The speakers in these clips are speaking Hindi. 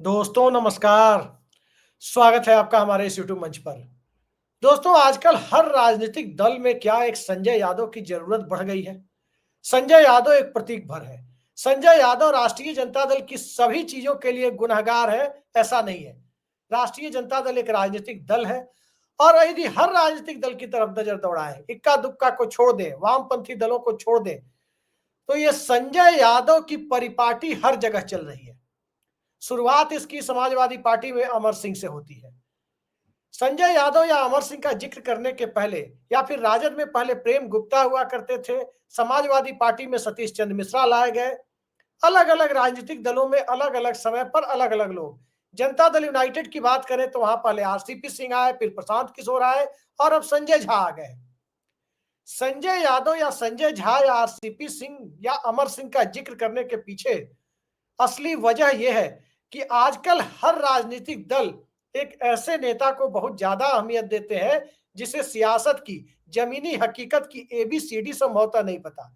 दोस्तों नमस्कार। स्वागत है आपका हमारे इस यूट्यूब मंच पर। दोस्तों आजकल हर राजनीतिक दल में क्या एक संजय यादव की जरूरत बढ़ गई है। संजय यादव एक प्रतीक भर है। संजय यादव राष्ट्रीय जनता दल की सभी चीजों के लिए गुनहगार है, ऐसा नहीं है। राष्ट्रीय जनता दल एक राजनीतिक दल है और यदि हर राजनीतिक दल की तरफ नजर दौड़ाए, इक्का दुक्का को छोड़ दे, वामपंथी दलों को छोड़ दे, तो ये संजय यादव की परिपाटी हर जगह चल रही है। शुरुआत इसकी समाजवादी पार्टी में अमर सिंह से होती है। संजय यादव या अमर सिंह का जिक्र करने के पहले या फिर राजद में पहले प्रेम गुप्ता हुआ करते थे, समाजवादी पार्टी में सतीश चंद्र मिश्रा लाए गए। अलग अलग राजनीतिक दलों में अलग अलग समय पर अलग अलग लोग। जनता दल यूनाइटेड की बात करें तो वहां पहले आरसीपी सिंह आए, फिर प्रशांत किशोर आए और अब संजय झा आ गए। संजय यादव या संजय झा या आरसीपी सिंह या अमर सिंह का जिक्र करने के पीछे असली वजह यह है कि आजकल हर राजनीतिक दल एक ऐसे नेता को बहुत ज्यादा अहमियत देते हैं जिसे सियासत की जमीनी हकीकत की एबीसीडी संभवतः नहीं पता।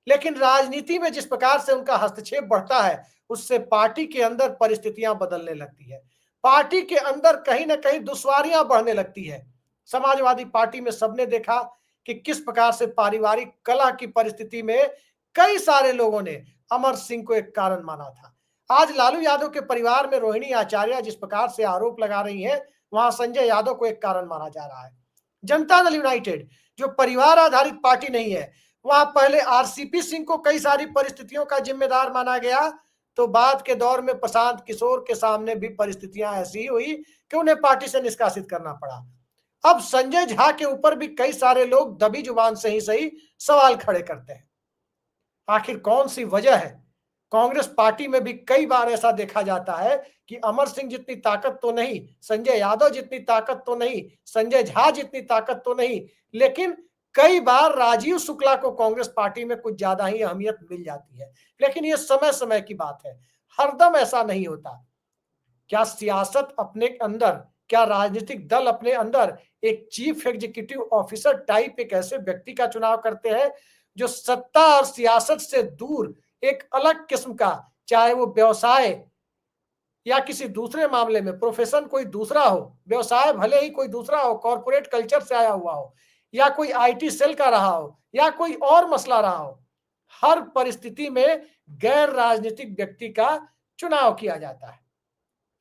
लेकिन राजनीति में जिस प्रकार से उनका हस्तक्षेप बढ़ता है, उससे पार्टी के अंदर परिस्थितियां बदलने लगती है। पार्टी के अंदर कहीं ना कहीं दुश्वारियां बढ़ने लगती है। समाजवादी पार्टी में सबने देखा कि किस प्रकार से पारिवारिक कलह की परिस्थिति में कई सारे लोगों ने अमर सिंह को एक कारण माना था। आज लालू यादव के परिवार में रोहिणी आचार्य जिस प्रकार से आरोप लगा रही हैं, वहां संजय यादव को एक कारण माना जा रहा है। जनता दल यूनाइटेड जो परिवार आधारित पार्टी नहीं है, वहां पहले आरसीपी सिंह को कई सारी परिस्थितियों का जिम्मेदार माना गया, तो बाद के दौर में प्रशांत किशोर के सामने भी परिस्थितियां ऐसी हुई कि उन्हें पार्टी से निष्कासित करना पड़ा। अब संजय झा के ऊपर भी कई सारे लोग दबी जुबान से ही सही सवाल खड़े करते हैं। आखिर कौन सी वजह है? कांग्रेस पार्टी में भी कई बार ऐसा देखा जाता है कि अमर सिंह जितनी ताकत तो नहीं, संजय यादव जितनी ताकत तो नहीं, संजय झा जितनी ताकत तो नहीं, लेकिन कई बार राजीव शुक्ला को कांग्रेस पार्टी में कुछ ज्यादा ही अहमियत मिल जाती है। लेकिन यह समय समय की बात है, हरदम ऐसा नहीं होता। क्या सियासत अपने अंदर, क्या राजनीतिक दल अपने अंदर एक चीफ एग्जीक्यूटिव ऑफिसर टाइप एक ऐसे व्यक्ति का चुनाव करते हैं जो सत्ता और सियासत से दूर एक अलग किस्म का, चाहे वो व्यवसाय या किसी दूसरे मामले में प्रोफेशन कोई दूसरा हो, व्यवसाय भले ही कोई दूसरा हो, कॉर्पोरेट कल्चर से आया हुआ हो, या कोई आईटी सेल का रहा हो, या कोई और मसला रहा हो, हर परिस्थिति में गैर राजनीतिक व्यक्ति का चुनाव किया जाता है।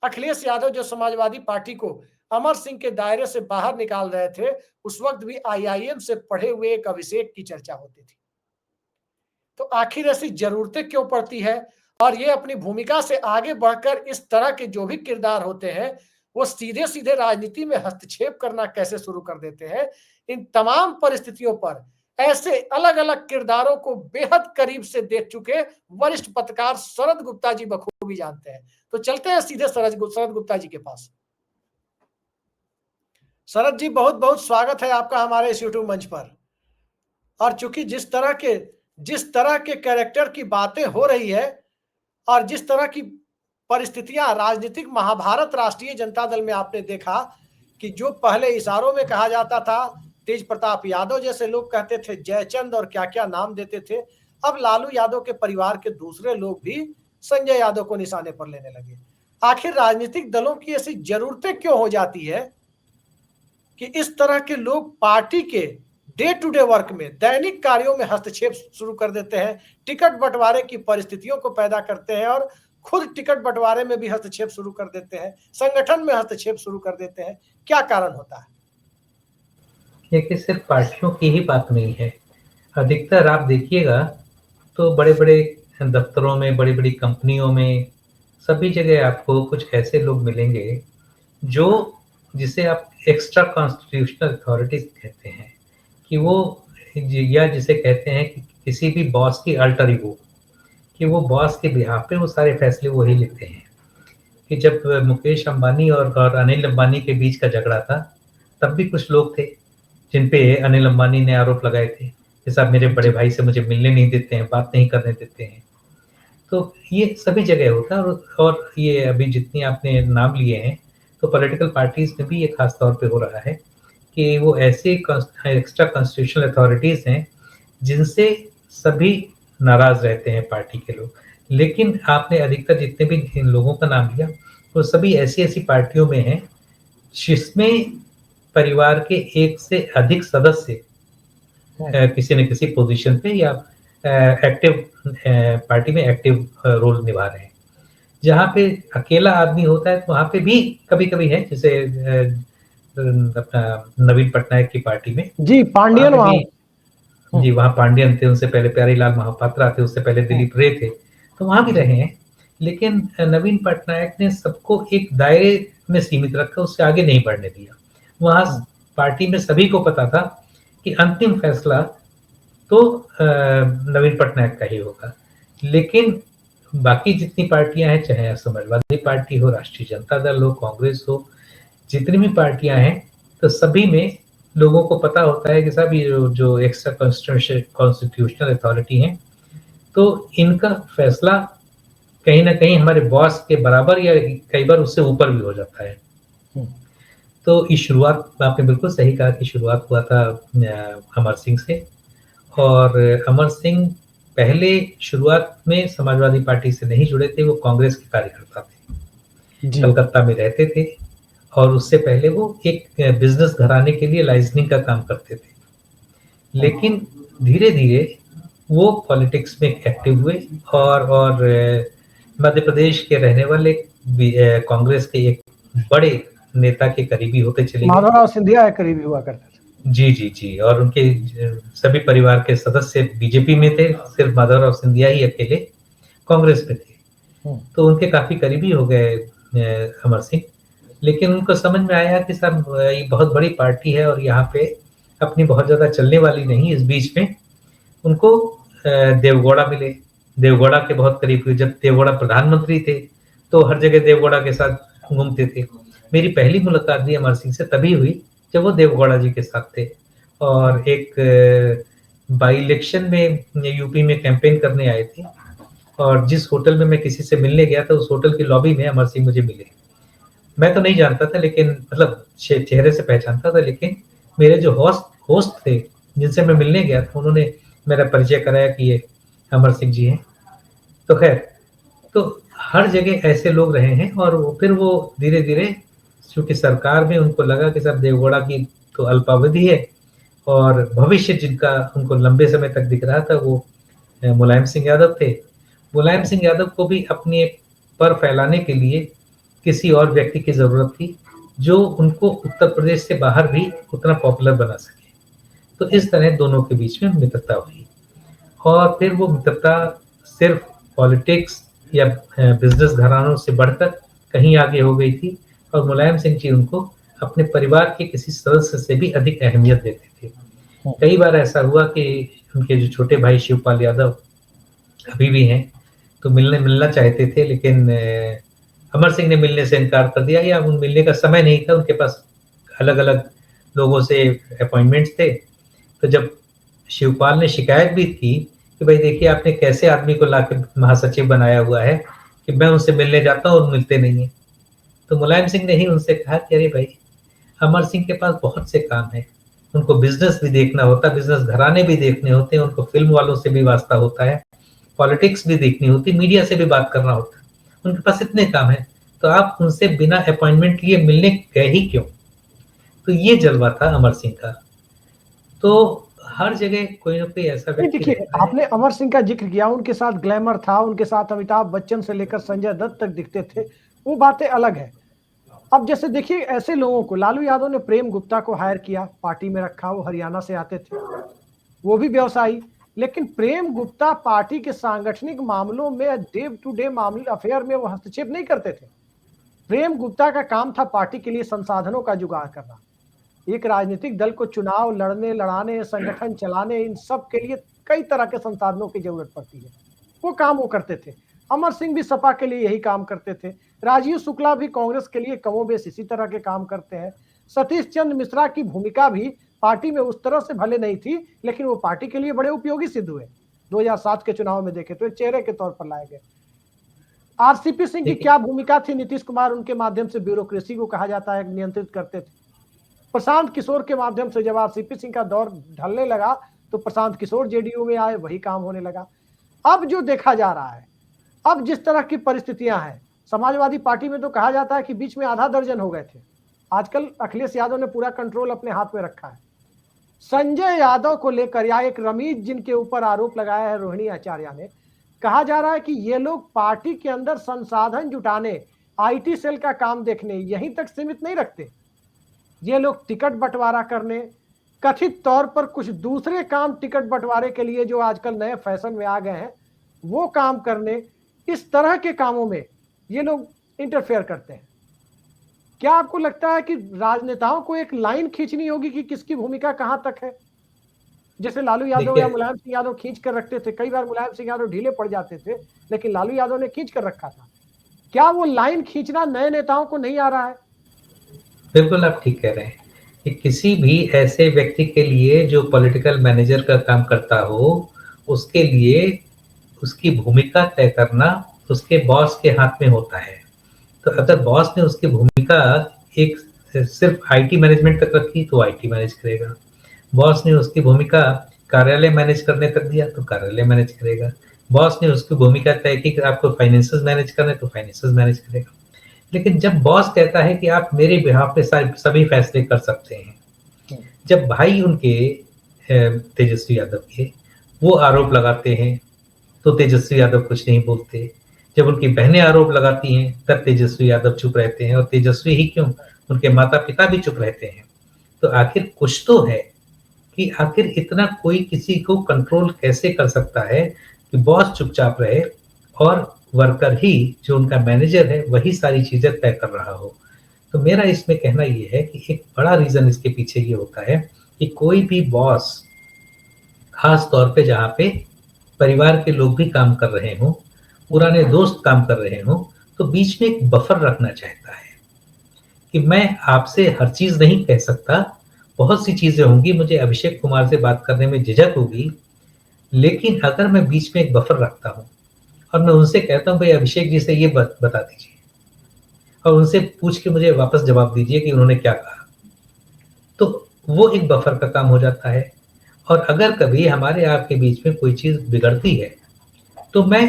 अखिलेश यादव जो समाजवादी पार्टी को अमर सिंह के दायरे से बाहर निकाल रहे थे, उस वक्त भी आईआईएम से पढ़े हुए एक अभिषेक की चर्चा होती थी। तो आखिर ऐसी जरूरतें क्यों पड़ती है? और ये अपनी भूमिका से आगे बढ़कर इस तरह के जो भी किरदार होते हैं, वो सीधे सीधे राजनीति में हस्तक्षेप करना कैसे शुरू कर देते हैं? इन तमाम परिस्थितियों पर ऐसे अलग अलग किरदारों को बेहद करीब से देख चुके वरिष्ठ पत्रकार शरद गुप्ता जी बखूबी जानते हैं। तो चलते हैं सीधे शरद गुप्ता जी के पास। शरद जी, बहुत बहुत स्वागत है आपका हमारे इस यूट्यूब मंच पर। और चूंकि जिस तरह के कैरेक्टर की बातें हो रही है और जिस तरह की परिस्थितियां राजनीतिक महाभारत राष्ट्रीय जनता दल में आपने देखा कि जो पहले इशारों में कहा जाता था, तेज प्रताप यादव जैसे लोग कहते थे जयचंद और क्या क्या नाम देते थे, अब लालू यादव के परिवार के दूसरे लोग भी संजय यादव को निशाने पर लेने लगे। आखिर राजनीतिक दलों की ऐसी जरूरतें क्यों हो जाती है कि इस तरह के लोग पार्टी के डे टू डे वर्क में, दैनिक कार्यों में हस्तक्षेप शुरू कर देते हैं, टिकट बंटवारे की परिस्थितियों को पैदा करते हैं और खुद टिकट बंटवारे में भी हस्तक्षेप शुरू कर देते हैं, संगठन में हस्तक्षेप शुरू कर देते हैं? क्या कारण होता है? देखिए, सिर्फ पार्टियों की ही बात नहीं है। अधिकतर आप देखिएगा तो बड़े बड़े दफ्तरों में, बड़ी बड़ी कंपनियों में, सभी जगह आपको कुछ ऐसे लोग मिलेंगे जो, जिसे आप एक्स्ट्रा कॉन्स्टिट्यूशनल अथॉरिटीज कहते हैं, कि वो, या जिसे कहते हैं कि किसी भी बॉस की अल्टर ईगो, कि वो बॉस के बिहाफ पे वो सारे फैसले वही लेते हैं। कि जब मुकेश अंबानी और अनिल अंबानी के बीच का झगड़ा था, तब भी कुछ लोग थे जिन पे अनिल अंबानी ने आरोप लगाए थे कि साहब मेरे बड़े भाई से मुझे मिलने नहीं देते हैं, बात नहीं करने देते हैं। तो ये सभी जगह होता है। और ये अभी जितनी आपने नाम लिए हैं, तो पॉलिटिकल पार्टीज में भी ये खास तौर पे हो रहा है कि वो ऐसे एक्स्ट्रा कॉन्स्टिट्यूशनल अथॉरिटीज हैं जिनसे सभी नाराज रहते हैं पार्टी के लोग। लेकिन आपने अधिकतर जितने भी इन लोगों का नाम लिया, वो सभी ऐसी-ऐसी पार्टियों में हैं, जिसमें परिवार के एक से अधिक सदस्य किसी न किसी पोज़ीशन पे या एक्टिव पार्टी में एक्टिव रोल निभा रहे हैं। जहाँ पे अकेला आदमी होता है, तो वहाँ पे भी कभी-कभी है, जैसे अपना नवीन पटनायक की पार्टी में, जी, पांडियन वहाँ पे वहाँ। भी जी, वहाँ पांडियन थे, उनसे पहले प्यारेलाल महापात्रा थे, उससे पहले दिलीप रे थे, तो वहाँ भी रहे हैं। लेकिन नवीन पटनायक ने सबको एक दायरे में सीमित रखा, उससे आगे नहीं बढ़ने दिया। वहाँ पार्टी में सभी को पता था कि अंतिम फैसला तो नवीन पटनायक का ही होगा। लेकिन बाकी जितनी पार्टियाँ हैं, चाहे समाजवादी पार्टी हो, राष्ट्रीय जनता दल हो, कांग्रेस हो, जितनी भी पार्टियाँ हैं, तो सभी में लोगों को पता होता है कि साहब ये जो एक्स्ट्रा कॉन्स्टिट्यूशनल अथॉरिटी है, तो इनका फैसला कहीं न कहीं हमारे बॉस के बराबर या कई बार उससे ऊपर भी हो जाता है। तो इस शुरुआत आपने बिल्कुल सही कहा कि शुरुआत हुआ था अमर सिंह से, और अमर सिंह पहले शुरुआत में समाजवादी पार्टी से नहीं जुड़े थे, वो कांग्रेस के कार्यकर्ता थे। कलकत्ता में रहते थे और उससे पहले वो एक बिज़नेस घराने के लिए लाइसेंसिंग का काम करते थे। लेकिन धीरे-धीरे वो पॉलिटिक्स में एक्टिव हुए और मध्य प्रदेश के रहने वाले कांग्रेस के एक बड़े नेता के करीबी होते चले गए। माधवराव सिंधिया के करीबी हुआ करते थे। जी, और उनके सभी परिवार के सदस्य बीजेपी में थे, सिर्फ माधवराव सिंधिया ही अकेले कांग्रेस में थे। तो उनके काफ़ी करीबी हो गए अमर सिंह। लेकिन उनको समझ में आया कि साहब ये बहुत बड़ी पार्टी है और यहाँ पे अपनी बहुत ज़्यादा चलने वाली नहीं। इस बीच में उनको देवगौड़ा मिले, देवगौड़ा के बहुत करीब हुए। जब देवगौड़ा प्रधानमंत्री थे, तो हर जगह देवगौड़ा के साथ घूमते थे। मेरी पहली मुलाकात भी अमर सिंह से तभी हुई, जब वो देवगौड़ा जी के साथ थे और एक बाई इलेक्शन में यूपी में कैंपेन करने आए थे, और जिस होटल में मैं किसी से मिलने गया था, उस होटल की लॉबी में अमर सिंह मुझे मिले। मैं तो नहीं जानता था, लेकिन मतलब चेहरे से पहचानता था, लेकिन मेरे जो होस्ट थे, जिनसे मैं मिलने गया था, उन्होंने मेरा परिचय कराया कि ये अमर सिंह जी हैं। तो खैर, तो हर जगह ऐसे लोग रहे हैं, और फिर वो धीरे-धीरे, चूँकि सरकार में उनको लगा कि साहब देवगौड़ा की तो अल्पावधि है, और भविष्य जिनका उनको लंबे समय तक दिख रहा था, वो मुलायम सिंह यादव थे। मुलायम सिंह यादव को भी अपने पर फैलाने के लिए किसी और व्यक्ति की ज़रूरत थी, जो उनको उत्तर प्रदेश से बाहर भी उतना पॉपुलर बना सके। तो इस तरह दोनों के बीच में मित्रता हुई, और फिर वो मित्रता सिर्फ पॉलिटिक्स या बिजनेस घरानों से बढ़कर कहीं आगे हो गई थी, और मुलायम सिंह जी उनको अपने परिवार के किसी सदस्य से भी अधिक अहमियत देते थे। कई बार ऐसा हुआ कि उनके जो छोटे भाई शिवपाल यादव अभी भी हैं, तो मिलना चाहते थे, लेकिन अमर सिंह ने मिलने से इनकार कर दिया, या उन मिलने का समय नहीं था, उनके पास अलग-अलग लोगों से अपॉइंटमेंट्स थे। तो जब शिवपाल ने शिकायत भी की कि भाई देखिए, आपने कैसे आदमी को लाके महासचिव बनाया हुआ है कि मैं उनसे मिलने जाता हूँ और मिलते नहीं है। तो मुलायम सिंह ने ही उनसे कहा कि अरे भाई, अमर सिंह के पास बहुत से काम है, उनको बिजनेस भी देखना होता है, बिजनेस घराने भी देखने होते हैं, उनको फिल्म वालों से भी वास्ता होता है, पॉलिटिक्स भी देखनी होती, मीडिया से भी बात करना होता है, उनके पास इतने काम है, तो आप उनसे बिना अपॉइंटमेंट लिए मिलने गए ही क्यों? तो ये जलवा था अमर सिंह का। तो हर जगह कोई ना कोई ऐसा व्यक्ति देखिए, रहता है। आपने अमर सिंह का जिक्र किया, उनके साथ ग्लैमर था, उनके साथ अमिताभ बच्चन से लेकर संजय दत्त तक दिखते थे, वो बातें अलग है। अब जैसे देखिए, ऐसे लोगों को लालू यादव ने प्रेम गुप्ता को हायर किया, पार्टी में रखा, वो हरियाणा से आते थे, वो भी व्यवसायी। लेकिन प्रेम गुप्ता पार्टी के सांगठनिक मामलों में, डे टू डे मामले अफेयर में वो हस्तक्षेप नहीं करते थे। प्रेम गुप्ता का काम था पार्टी के लिए संसाधनों का जुगाड़ करना। एक राजनीतिक दल को चुनाव लड़ाने, संगठन चलाने, इन सब के लिए कई तरह के संसाधनों की जरूरत पड़ती है, वो काम वो करते थे। अमर सिंह भी सपा के लिए यही काम करते थे। राजीव शुक्ला भी कांग्रेस के लिए कमोबेश इसी तरह के काम करते हैं। सतीश चंद्र मिश्रा की भूमिका भी पार्टी में उस तरह से भले नहीं थी, लेकिन वो पार्टी के लिए बड़े उपयोगी सिद्ध हुए। 2007 के चुनाव में देखे तो एक चेहरे के तौर पर लाए गए। आरसीपी सिंह की क्या भूमिका थी? नीतीश कुमार उनके माध्यम से ब्यूरोक्रेसी को कहा जाता है नियंत्रित करते थे। प्रशांत किशोर के माध्यम से जब आरसीपी सिंह का दौर ढलने लगा, तो प्रशांत किशोर जेडीयू में आए, वही काम होने लगा। अब जो देखा जा रहा है, अब जिस तरह की परिस्थितियां हैं, समाजवादी पार्टी में तो कहा जाता है कि बीच में आधा दर्जन हो गए थे। आजकल अखिलेश यादव ने पूरा कंट्रोल अपने हाथ में रखा है। संजय यादव को लेकर या एक रमीज जिनके ऊपर आरोप लगाया है रोहिणी आचार्य ने, कहा जा रहा है कि ये लोग पार्टी के अंदर संसाधन जुटाने, आईटी सेल का काम देखने यहीं तक सीमित नहीं रखते। ये लोग टिकट बंटवारा करने, कथित तौर पर कुछ दूसरे काम टिकट बंटवारे के लिए जो आजकल नए फैशन में आ गए हैं वो काम करने, इस तरह के कामों में ये लोग इंटरफेयर करते हैं। क्या आपको लगता है कि राजनेताओं को एक लाइन खींचनी होगी कि किसकी भूमिका कहां तक है? जैसे लालू यादव या मुलायम सिंह यादव खींच कर रखते थे, कई बार मुलायम सिंह यादव ढीले पड़ जाते थे, लेकिन लालू यादव ने खींच कर रखा था। क्या वो लाइन खींचना नए नेताओं को नहीं आ रहा है? बिल्कुल आप ठीक कह रहे हैं कि किसी भी ऐसे व्यक्ति के लिए जो पॉलिटिकल मैनेजर का काम करता हो, उसके लिए उसकी भूमिका तय करना उसके बॉस के हाथ में होता है। तो अगर बॉस ने उसकी भूमिका एक सिर्फ आईटी मैनेजमेंट तक रखी तो आईटी मैनेज करेगा, बॉस ने उसकी भूमिका कार्यालय मैनेज करने तक दिया तो कार्यालय मैनेज करेगा, बॉस ने उसकी भूमिका तय की कि आपको फाइनेंसेस मैनेज करने तो फाइनेंसेस मैनेज करेगा। लेकिन जब बॉस कहता है कि आप मेरे बिहाफ पे सभी फैसले कर सकते हैं, जब भाई उनके तेजस्वी यादव के वो आरोप लगाते हैं तो तेजस्वी यादव कुछ नहीं बोलते, जब उनकी बहनें आरोप लगाती हैं तब तेजस्वी यादव चुप रहते हैं, और तेजस्वी ही क्यों, उनके माता पिता भी चुप रहते हैं। तो आखिर कुछ तो है कि आखिर इतना कोई किसी को कंट्रोल कैसे कर सकता है कि बॉस चुपचाप रहे और वर्कर ही जो उनका मैनेजर है वही सारी चीजें तय कर रहा हो। तो मेरा इसमें कहना ये है कि एक बड़ा रीजन इसके पीछे ये होता है कि कोई भी बॉस, खास तौर पे जहाँ पे परिवार के लोग भी काम कर रहे हों, पुराने दोस्त काम कर रहे हों, तो बीच में एक बफर रखना चाहता है कि मैं आपसे हर चीज नहीं कह सकता, बहुत सी चीजें होंगी, मुझे अभिषेक कुमार से बात करने में झिझक होगी, लेकिन अगर मैं बीच में एक बफर रखता हूँ और मैं उनसे कहता हूँ भाई अभिषेक जी से ये बता दीजिए और उनसे पूछ के मुझे वापस जवाब दीजिए कि उन्होंने क्या कहा, तो वो एक बफर का काम हो जाता है। और अगर कभी हमारे आपके बीच में कोई चीज बिगड़ती है तो मैं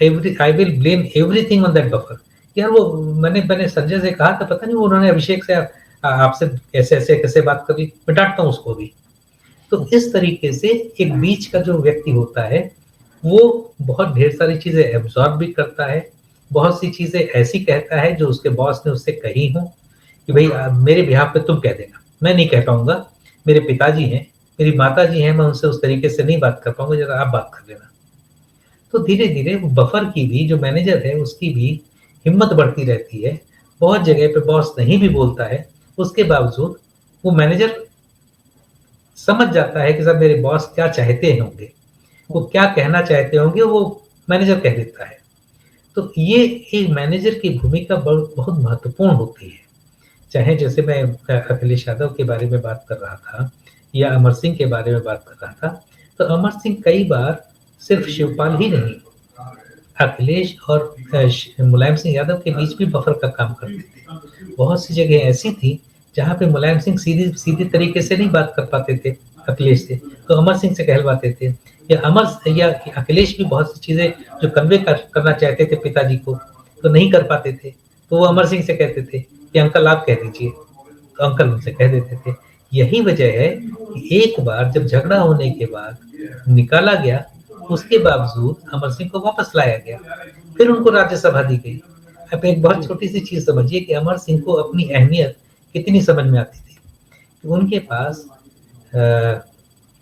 I will blame everything on that buffer. यार वो मैंने संजय से कहा था, पता नहीं उन्होंने अभिषेक से आपसे कैसे बात कर ली, मैं डांटता हूँ उसको भी। तो इस तरीके से एक बीच का जो व्यक्ति होता है वो बहुत ढेर सारी चीजें एब्जॉर्ब भी करता है, बहुत सी चीजें ऐसी कहता है जो उसके बॉस ने उससे कही हो कि भाई मेरे बिहाफ पे तुम कह देना, मैं नहीं कह पाऊंगा, मेरे पिताजी हैं, मेरी माता जी हैं, मैं उनसे उस तरीके से नहीं बात कर पाऊंगा, जरा आप बात कर लेना। तो धीरे धीरे वो बफर की भी, जो मैनेजर है उसकी भी हिम्मत बढ़ती रहती है। बहुत जगह पे बॉस नहीं भी बोलता है, उसके बावजूद वो मैनेजर समझ जाता है कि सब मेरे बॉस क्या चाहते होंगे, वो क्या कहना चाहते होंगे, वो मैनेजर कह देता है। तो ये एक मैनेजर की भूमिका बहुत महत्वपूर्ण होती है। चाहे जैसे मैं अखिलेश यादव के बारे में बात कर रहा था या अमर सिंह के बारे में बात कर रहा था, तो अमर सिंह कई बार सिर्फ शिवपाल ही नहीं, अखिलेश और मुलायम सिंह यादव के बीच भी बफर का काम करते थे। बहुत सी जगह ऐसी थी जहाँ पे मुलायम सिंह सीधी तरीके से नहीं बात कर पाते थे अखिलेश से, तो अमर सिंह से कहलवाते थे, या अखिलेश भी बहुत सी चीजें जो कन्वे करना चाहते थे पिताजी को तो नहीं कर पाते थे, तो वो अमर सिंह से कहते थे कि अंकल आप कह दीजिए, तो अंकल उनसे कह देते थे। यही वजह है कि एक बार जब झगड़ा होने के बाद निकाला गया, उसके बावजूद अमर सिंह को वापस लाया गया, फिर उनको राज्यसभा दी गई। अब एक बहुत छोटी सी चीज समझिए कि अमर सिंह को अपनी अहमियत कितनी समझ में आती थी कि उनके पास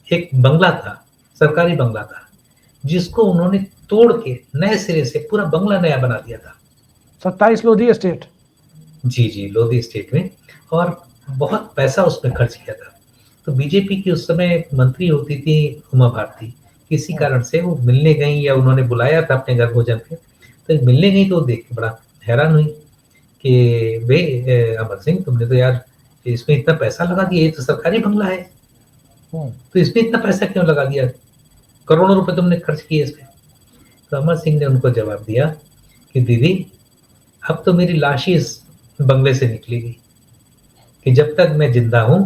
एक बंगला था, सरकारी बंगला था, जिसको उन्होंने तोड़ के नए सिरे से पूरा बंगला नया बना दिया था। 27 लोधी एस्टेट। जी लोधी एस्टेट में, और बहुत पैसा उसमें खर्च किया था। तो बीजेपी की उस समय मंत्री होती थी उमा भारती, किसी कारण से वो मिलने गई या उन्होंने बुलाया था अपने घर भोजन पे, तो मिलने गई तो देख के बड़ा हैरान हुई कि भाई अमर सिंह तुमने तो यार इसमें इतना पैसा लगा दिया, ये तो सरकारी बंगला है, तो इसमें इतना पैसा क्यों लगा दिया, करोड़ों रुपए तुमने खर्च किए इसमें। तो अमर सिंह ने उनको जवाब दिया कि दीदी अब तो मेरी लाश ही इस बंगले से निकलेगी, कि जब तक मैं जिंदा हूं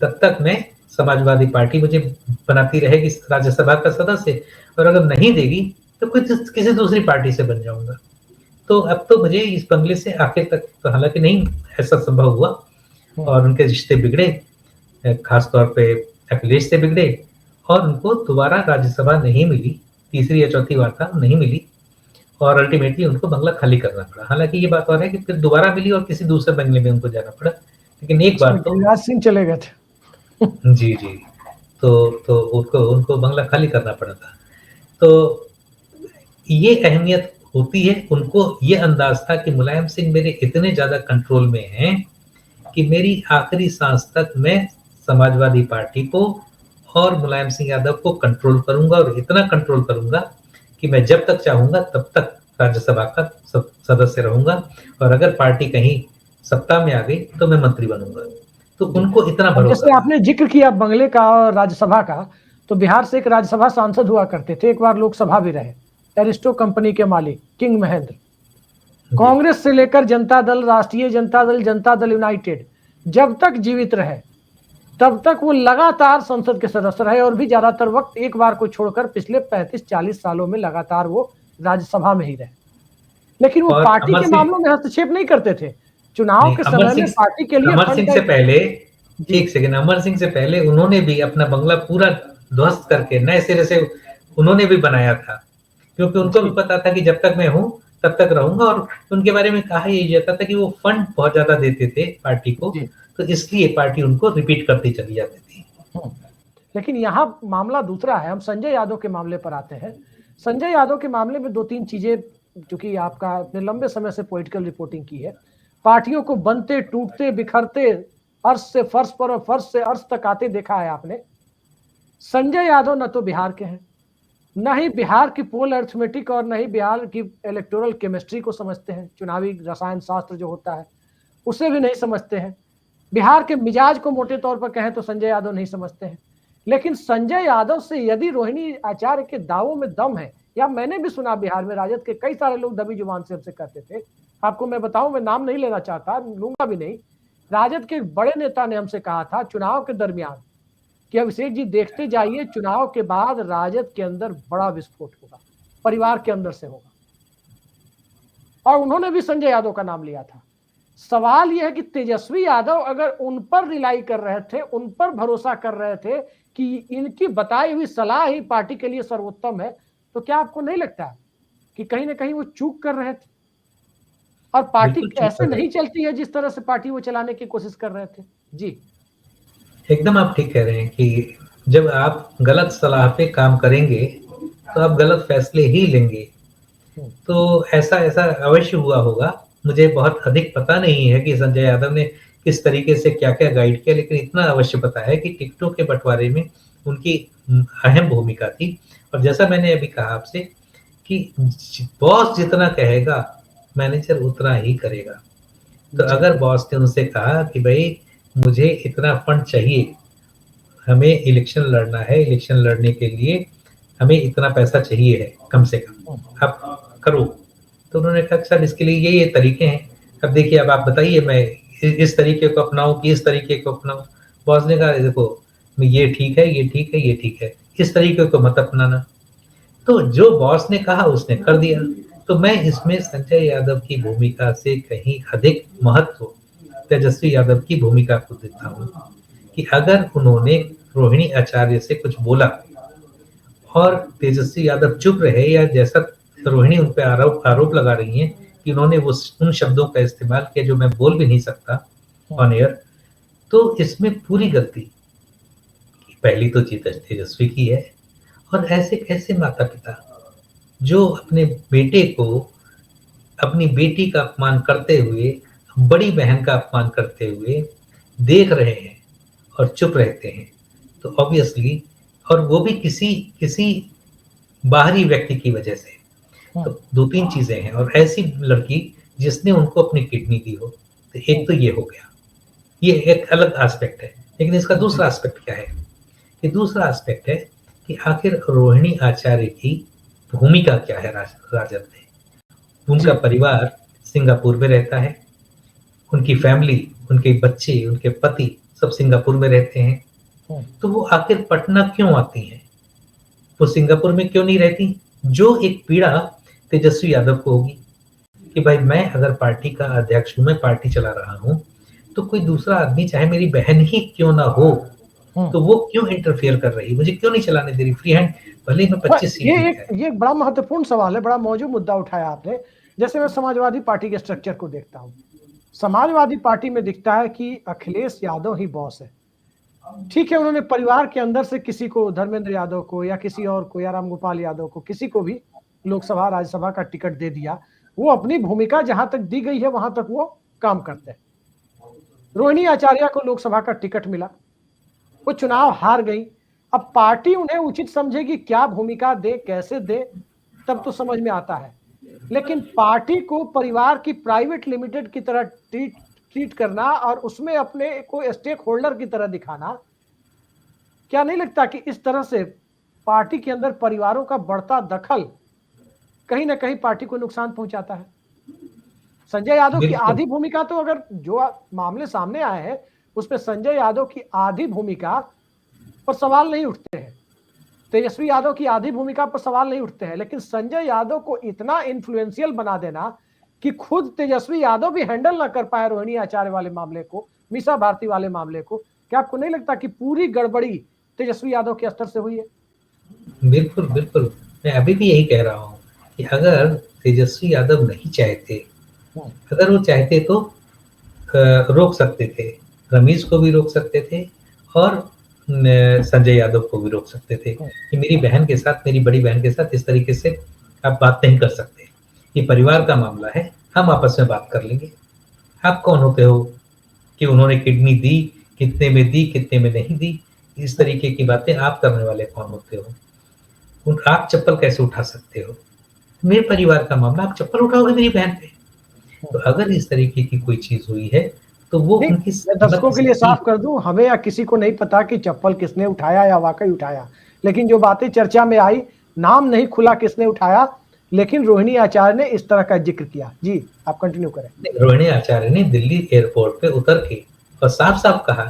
तब तक मैं समाजवादी पार्टी मुझे बनाती रहेगी राज्यसभा का सदस्य, और अगर नहीं देगी तो किसी दूसरी पार्टी से बन जाऊंगा। तो अब तो मुझे इस बंगले से आखिर तक, तो हालांकि नहीं ऐसा संभव हुआ और उनके रिश्ते बिगड़े, खास तौर पे अखिलेश से बिगड़े और उनको दोबारा राज्यसभा नहीं मिली, तीसरी या चौथी वार्ता नहीं मिली और अल्टीमेटली उनको बंगला खाली करना पड़ा। हालांकि ये बात और है कि फिर दोबारा मिली और किसी दूसरे बंगले में उनको जाना पड़ा, लेकिन एक बार तो गिरिराज सिंह चले गए थे। जी जी, तो उनको बंगला खाली करना पड़ा था। तो ये अहमियत होती है, उनको ये अंदाज था कि मुलायम सिंह मेरे इतने ज्यादा कंट्रोल में हैं कि मेरी आखिरी सांस तक मैं समाजवादी पार्टी को और मुलायम सिंह यादव को कंट्रोल करूंगा और इतना कंट्रोल करूंगा कि मैं जब तक चाहूंगा तब तक राज्यसभा का सदस्य रहूंगा और अगर पार्टी कहीं सत्ता में आ गई तो मैं मंत्री बनूंगा। तो उनको इतना भरोसा। जैसे आपने जिक्र किया बंगले का और राज्यसभा का, तो बिहार से एक राज्यसभा सांसद हुआ करते थे, एक बार लोकसभा भी रहे, एरिस्टो कंपनी के मालिक किंग महेंद्र। कांग्रेस से लेकर जनता दल, राष्ट्रीय जनता दल, जनता दल यूनाइटेड, जब तक जीवित रहे तब तक वो लगातार संसद के सदस्य रहे और भी ज्यादातर वक्त, एक बार को छोड़कर पिछले 35-40 सालों में लगातार वो राज्यसभा में ही रहे। लेकिन वो पार्टी के मामलों में हस्तक्षेप नहीं करते थे। चुनाव के समय में पार्टी के लिए अमर सिंह से पहले, एक सेकंड, अमर सिंह से पहले उन्होंने भी अपना बंगला पूरा ध्वस्त करके नए सिरे से उन्होंने भी बनाया था, क्योंकि उनको भी पता था कि जब तक मैं हूं तब तक रहूंगा। और उनके बारे में कहा यही जाता था कि वो फंड बहुत ज्यादा देते थे पार्टी को, तो इसलिए पार्टी उनको रिपीट करती चली जाती थी। लेकिन यहाँ मामला दूसरा है। हम संजय यादव के मामले पर आते हैं। संजय यादव के मामले में 2-3 चीजें, चूंकि आपका अपने लंबे समय से पॉलिटिकल रिपोर्टिंग की है, पार्टियों को बनते, टूटते, बिखरते, अर्श से फर्श पर और फर्श से अर्श तक आते देखा है आपने। संजय यादव न तो बिहार के हैं, न ही बिहार की पोल अर्थमेटिक और न ही बिहार की इलेक्टोरल केमिस्ट्री को समझते हैं, चुनावी रसायन शास्त्र जो होता है उसे भी नहीं समझते हैं। बिहार के मिजाज को मोटे तौर पर कहें तो संजय यादव नहीं समझते हैं। लेकिन संजय यादव से यदि रोहिणी आचार्य के दावों में दम है, या मैंने भी सुना बिहार में राजद के कई सारे लोग दबी जुबान से हमसे कहते थे, आपको मैं बताऊं, मैं नाम नहीं लेना चाहता, लूंगा भी नहीं, राजद के एक बड़े नेता ने हमसे कहा था चुनाव के दरमियान कि अभिषेक जी देखते जाइए, चुनाव के बाद राजद के अंदर बड़ा विस्फोट होगा, परिवार के अंदर से होगा। और उन्होंने भी संजय यादव का नाम लिया था। सवाल यह है कि तेजस्वी यादव अगर उन पर रिलाई कर रहे थे, उन पर भरोसा कर रहे थे कि इनकी बताई हुई सलाह ही पार्टी के लिए सर्वोत्तम है, तो क्या आपको नहीं लगता कि कहीं ना कहीं वो चूक कर रहे थे? और पार्टी ऐसे नहीं चलती है जिस तरह से पार्टी वो चलाने की कोशिश कर रहे थे। जी एकदम आप ठीक कह रहे हैं कि जब आप गलत सलाह पे काम करेंगे तो आप गलत फैसले ही लेंगे। तो ऐसा अवश्य हुआ होगा। मुझे बहुत अधिक पता नहीं है कि संजय यादव ने किस तरीके से क्या क्या गाइड किया, लेकिन इतना अवश्य पता है कि टिकटों के बंटवारे में उनकी अहम भूमिका थी। और जैसा मैंने अभी कहा आपसे कि बॉस जितना कहेगा मैनेजर उतना ही करेगा। तो अगर बॉस ने उनसे कहा कि भाई मुझे इतना फंड चाहिए, हमें इलेक्शन लड़ना है, इलेक्शन लड़ने के लिए हमें इतना पैसा चाहिए है कम से कम, आप करो। तो उन्होंने कहा सर इसके लिए ये तरीके हैं, अब देखिए अब आप बताइए मैं इस तरीके को अपनाऊं कि इस तरीके को अपनाऊं। बॉस ने कहा देखो ये ठीक है, ये ठीक है, ये ठीक है, इस तरीके को मत अपनाना। तो जो बॉस ने कहा उसने कर दिया। तो मैं इसमें संजय यादव की भूमिका से कहीं अधिक महत्व तेजस्वी यादव की भूमिका को देता हूँ कि अगर उन्होंने रोहिणी आचार्य से कुछ बोला और तेजस्वी यादव चुप रहे, या जैसा रोहिणी उन पे आरोप लगा रही हैं कि उन्होंने उन शब्दों का इस्तेमाल किया जो मैं बोल भी नहीं सकता ऑन एयर, तो इसमें पूरी गलती पहली तो तेजस्वी की है। और ऐसे कैसे माता पिता जो अपने बेटे को, अपनी बेटी का अपमान करते हुए, बड़ी बहन का अपमान करते हुए देख रहे हैं और चुप रहते हैं, तो ऑब्वियसली, और वो भी किसी बाहरी व्यक्ति की वजह से, तो 2-3 चीजें हैं। और ऐसी लड़की जिसने उनको अपनी किडनी दी हो, तो एक तो ये हो गया, ये एक अलग एस्पेक्ट है। लेकिन इसका दूसरा एस्पेक्ट क्या है? कि दूसरा एस्पेक्ट है कि आखिर रोहिणी आचार्य की भूमिका क्या है राजद में। उनका परिवार सिंगापुर में रहता है, उनकी फैमिली, उनके बच्चे, उनके पति सब सिंगापुर में रहते हैं। तो वो आखिर पटना क्यों आती हैं? वो सिंगापुर में क्यों नहीं रहती? जो एक पीड़ा तेजस्वी यादव को होगी, कि भाई मैं अगर पार्टी का अध्यक्ष हूँ, मैं पार्टी चला रहा हूँ, तो कोई दूसरा आदमी चाहे मेरी बहन ही क्यों ना हो, तो वो क्यों इंटरफेयर कर रही है, मुझे क्यों नहीं चलाने दे रही फ्री हैंड, भले ही मैं 25 सीट जीत जाए। ये एक बड़ा महत्वपूर्ण सवाल है, बड़ा मौजूद मुद्दा उठाया आपने। जैसे मैं समाजवादी पार्टी के स्ट्रक्चर को देखता हूँ, समाजवादी पार्टी में दिखता है कि अखिलेश यादव ही बॉस है। ठीक है, उन्होंने परिवार के अंदर से किसी को, धर्मेंद्र यादव को या किसी और को या रामगोपाल यादव को, किसी को भी लोकसभा राज्यसभा का टिकट दे दिया। वो अपनी भूमिका जहां तक दी गई है वहां तक वो काम करते हैं। रोहिणी आचार्य को लोकसभा का टिकट मिला, वो चुनाव हार गई। अब पार्टी उन्हें उचित समझेगी क्या भूमिका दे, कैसे दे, तब तो समझ में आता है। लेकिन पार्टी को परिवार की प्राइवेट लिमिटेड की तरह ट्रीट करना और उसमें अपने को स्टेक होल्डर की तरह दिखाना, क्या नहीं लगता कि इस तरह से पार्टी के अंदर परिवारों का बढ़ता दखल कहीं ना कहीं पार्टी को नुकसान पहुंचाता है? संजय यादव की बिल्कुल आधी भूमिका तो, अगर जो मामले सामने आए हैं उसमें संजय यादव की आधी भूमिका पर सवाल नहीं उठते हैं, तेजस्वी यादव की आधी भूमिका पर सवाल नहीं उठते हैं, लेकिन संजय यादव को इतना इन्फ्लुएंशियल बना देना कि खुद तेजस्वी यादव भी हैंडल ना कर पाए रोहिणी आचार्य वाले मामले को, मीसा भारती वाले मामले को, क्या आपको नहीं लगता कि पूरी गड़बड़ी तेजस्वी यादव के स्तर से हुई है? बिल्कुल बिल्कुल, मैं अभी भी यही कह रहा हूँ कि अगर तेजस्वी यादव नहीं चाहते, अगर वो चाहते तो रोक सकते थे, रमेश को भी रोक सकते थे और संजय यादव को भी रोक सकते थे कि मेरी बहन के साथ, मेरी बड़ी बहन के साथ इस तरीके से आप बात नहीं कर सकते, ये परिवार का मामला है, हम आपस में बात कर लेंगे। आप कौन होते हो कि उन्होंने किडनी दी, कितने में दी, कितने में नहीं दी, इस तरीके की बातें आप करने वाले कौन होते हो? आप चप्पल कैसे उठा सकते हो? मेरे परिवार का मामला, आप चप्पल उठाओगे मेरी बहन पे? तो अगर इस तरीके की कोई चीज हुई है तो वो नहीं, उनकी मैं दर्शकों के लिए साफ कर दूं, हमें या किसी को नहीं पता कि चप्पल किसने उठाया या वाकई उठाया, लेकिन जो बातें चर्चा में आई, नाम नहीं खुला किसने उठाया, लेकिन रोहिणी आचार्य ने इस तरह का जिक्र किया। जी आप कंटिन्यू करें। रोहिणी आचार्य ने दिल्ली एयरपोर्ट पे उतर के और साफ साफ कहा